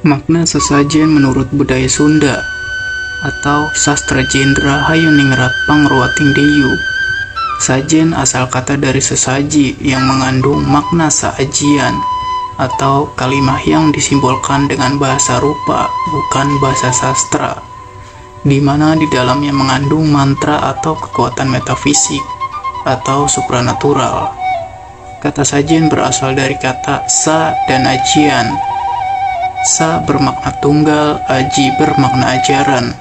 Makna sesajen menurut budaya Sunda atau sastra Jendra Hayoningrat Pangruating Deyu. Sajen asal kata dari sesaji yang mengandung makna sajian atau kalimah yang disimbolkan dengan bahasa rupa, bukan bahasa sastra, di mana di dalamnya mengandung mantra atau kekuatan metafisik atau supranatural. Kata sajen berasal dari kata sa dan ajian. Sa bermakna tunggal, aji bermakna ajaran.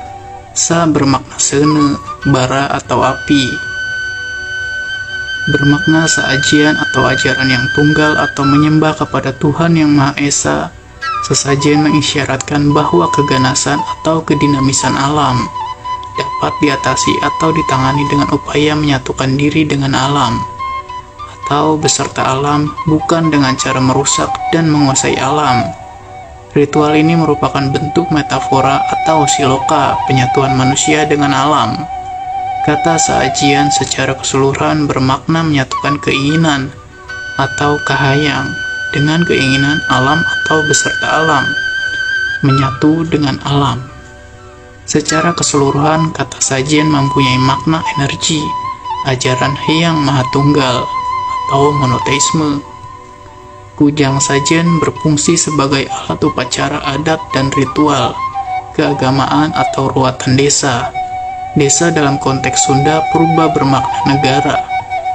Sa bermakna sene, bara atau api. Bermakna seajian atau ajaran yang tunggal atau menyembah kepada Tuhan Yang Maha Esa. Sesajen mengisyaratkan bahwa keganasan atau kedinamisan alam dapat diatasi atau ditangani dengan upaya menyatukan diri dengan alam atau beserta alam, bukan dengan cara merusak dan menguasai alam. Ritual ini merupakan bentuk metafora atau siloka penyatuan manusia dengan alam. Kata sajian secara keseluruhan bermakna menyatukan keinginan atau kahayang dengan keinginan alam atau beserta alam, menyatu dengan alam. Secara keseluruhan, kata sajian mempunyai makna energi, ajaran Hyang Maha Tunggal atau monoteisme. Kujang sajen berfungsi sebagai alat upacara adat dan ritual keagamaan atau ruatan desa. Desa dalam konteks Sunda purba bermakna negara.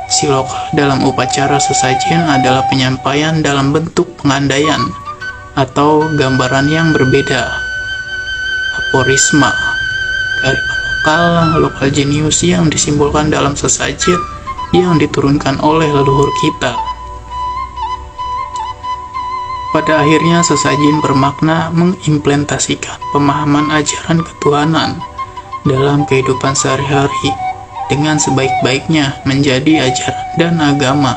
Siloka dalam upacara sesajen adalah penyampaian dalam bentuk pengandaian atau gambaran yang berbeda. Aforisma, kearifan lokal jenius yang disimbolkan dalam sesajen yang diturunkan oleh leluhur kita. Pada akhirnya sesajen bermakna mengimplementasikan pemahaman ajaran ketuhanan dalam kehidupan sehari-hari dengan sebaik-baiknya menjadi ajaran dan agama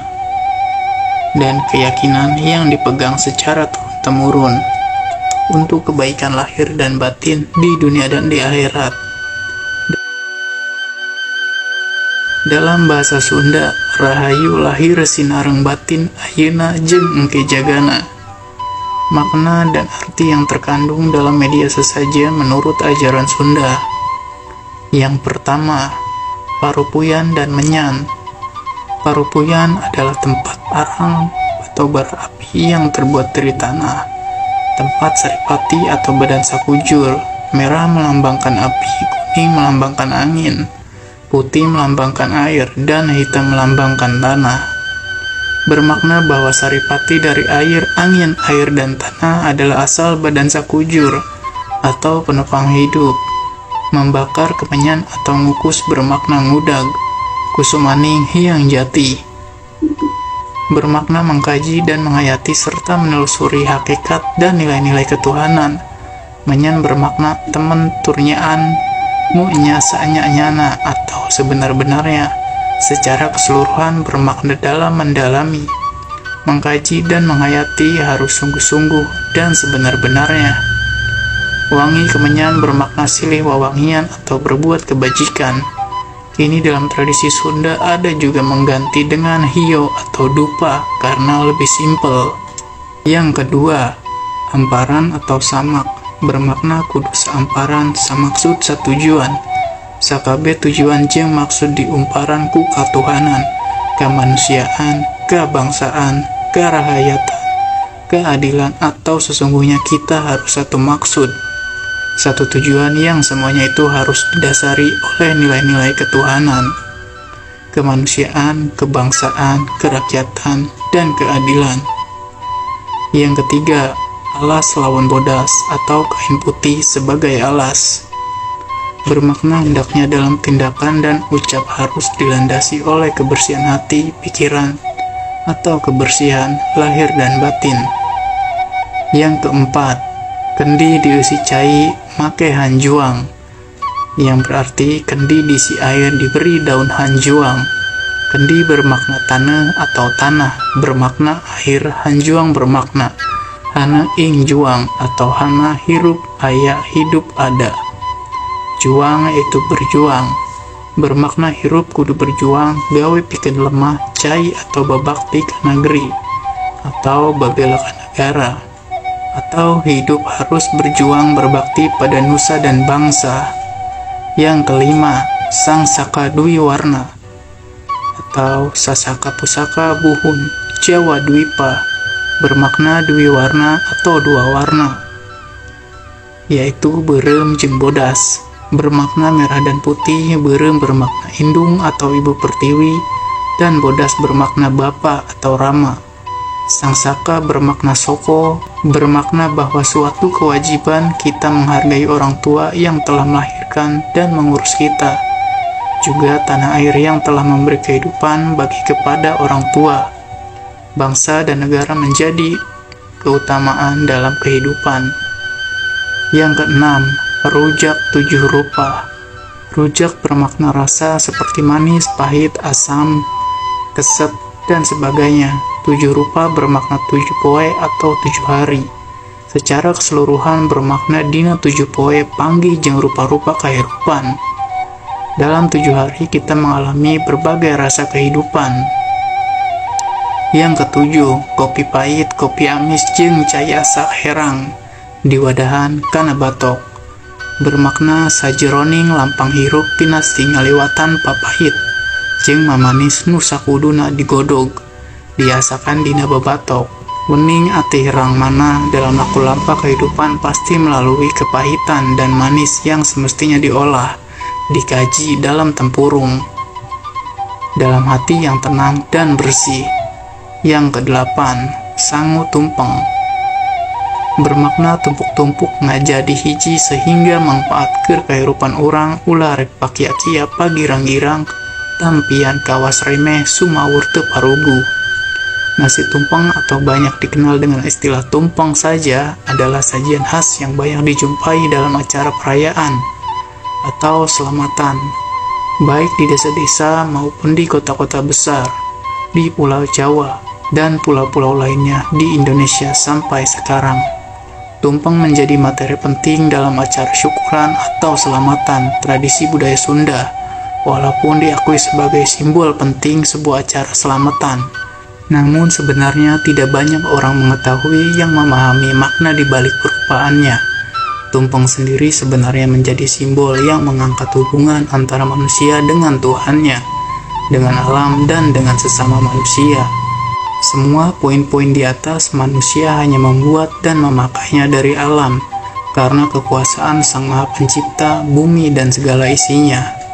dan keyakinan yang dipegang secara turun-temurun untuk kebaikan lahir dan batin di dunia dan di akhirat. Dalam bahasa Sunda, rahayu lahir sinareng batin ayeuna jeung engke jagana. Makna dan arti yang terkandung dalam media sesajen menurut ajaran Sunda. Yang pertama, parupuyan dan menyan. Parupuyan adalah tempat arang atau bara api yang terbuat dari tanah. Tempat saripati atau badan sakujur. Merah melambangkan api, kuning melambangkan angin, putih melambangkan air, dan hitam melambangkan tanah. Bermakna bahwa saripati dari air, angin, air, dan tanah adalah asal badan sakujur atau penopang hidup. Membakar kemenyan atau ngukus bermakna ngudag, kusumaning hyang jati. Bermakna mengkaji dan menghayati serta menelusuri hakikat dan nilai-nilai ketuhanan. Menyan bermakna temen turnyaan, mu'nya sa'nya-nyana atau sebenar-benarnya. Secara keseluruhan bermakna dalam mendalami, mengkaji dan menghayati harus sungguh-sungguh dan sebenar-benarnya. Wangi kemenyan bermakna silih wawangian atau berbuat kebajikan. Kini dalam tradisi Sunda ada juga mengganti dengan hio atau dupa karena lebih simpel. Yang kedua, amparan atau samak bermakna kudu saamparan samaksud satujuan. Sakabe tujuan jeung maksud diumparan ku katuhanan, kemanusiaan, kebangsaan, kerahayatan, keadilan atau sesungguhnya kita harus satu maksud, satu tujuan yang semuanya itu harus didasari oleh nilai-nilai ketuhanan, kemanusiaan, kebangsaan, kerakyatan, dan keadilan. Yang ketiga, alas lawan bodas atau kain putih sebagai alas. Bermakna hendaknya dalam tindakan dan ucap harus dilandasi oleh kebersihan hati, pikiran, atau kebersihan lahir dan batin. Yang keempat, kendi diisi cai make hanjuang, yang berarti kendi diisi air diberi daun hanjuang. Kendi bermakna tanah atau tanah, bermakna air. Hanjuang bermakna hana ing juang atau hana hirup aya hidup ada. Juang itu berjuang, bermakna hirup kudu berjuang gawe pikeun lemah cai atau babakti ka negeri atau babela ka negara atau hidup harus berjuang berbakti pada nusa dan bangsa. Yang kelima, Sang Saka Dwi Warna atau Sasaka Pusaka Buhun Jawa Dwipa, bermakna dwi warna atau dua warna, yaitu berem jeung bodas, bermakna merah dan putih. Berem bermakna indung atau ibu pertiwi, dan bodas bermakna bapa atau rama. Sang Saka bermakna soko, bermakna bahwa suatu kewajiban kita menghargai orang tua yang telah melahirkan dan mengurus kita, juga tanah air yang telah memberi kehidupan bagi kepada orang tua. Bangsa dan negara menjadi keutamaan dalam kehidupan. Yang keenam, rujak 7 rupa. Rujak bermakna rasa seperti manis, pahit, asam, keset, dan sebagainya. 7 rupa bermakna 7 poe atau 7 hari. Secara keseluruhan bermakna dina 7 poe panggih jeung rupa-rupa kahirupan. Dalam 7 hari kita mengalami berbagai rasa kehidupan. Yang ketujuh, kopi pahit, kopi amis, jeung cai asa herang diwadahan kana batok, bermakna sajeroning lampang hirup pinasti ngaliwatan papahit jeung mamanis nu sakuduna digodog diasakan dina babatok. Wening ati herang mana dalam laku lampa kehidupan pasti melalui kepahitan dan manis yang semestinya diolah, dikaji dalam tempurung, dalam hati yang tenang dan bersih. Yang kedelapan, sangu tumpeng, bermakna tumpuk-tumpuk ngajadi hiji sehingga manfaatkeun kahirupan orang ulah rek pakia-kia pagirang-girang tampian kawas remeh sumawur teu parugu. Nasi tumpeng atau banyak dikenal dengan istilah tumpeng saja adalah sajian khas yang banyak dijumpai dalam acara perayaan atau selamatan, baik di desa-desa maupun di kota-kota besar, di Pulau Jawa, dan pulau-pulau lainnya di Indonesia sampai sekarang. Tumpeng menjadi materi penting dalam acara syukuran atau selamatan tradisi budaya Sunda, walaupun diakui sebagai simbol penting sebuah acara selamatan. Namun sebenarnya tidak banyak orang mengetahui yang memahami makna di balik perupaannya. Tumpeng sendiri sebenarnya menjadi simbol yang mengangkat hubungan antara manusia dengan Tuhannya, dengan alam, dan dengan sesama manusia. Semua poin-poin di atas manusia hanya membuat dan memakainya dari alam, karena kekuasaan Sang Maha Pencipta bumi dan segala isinya.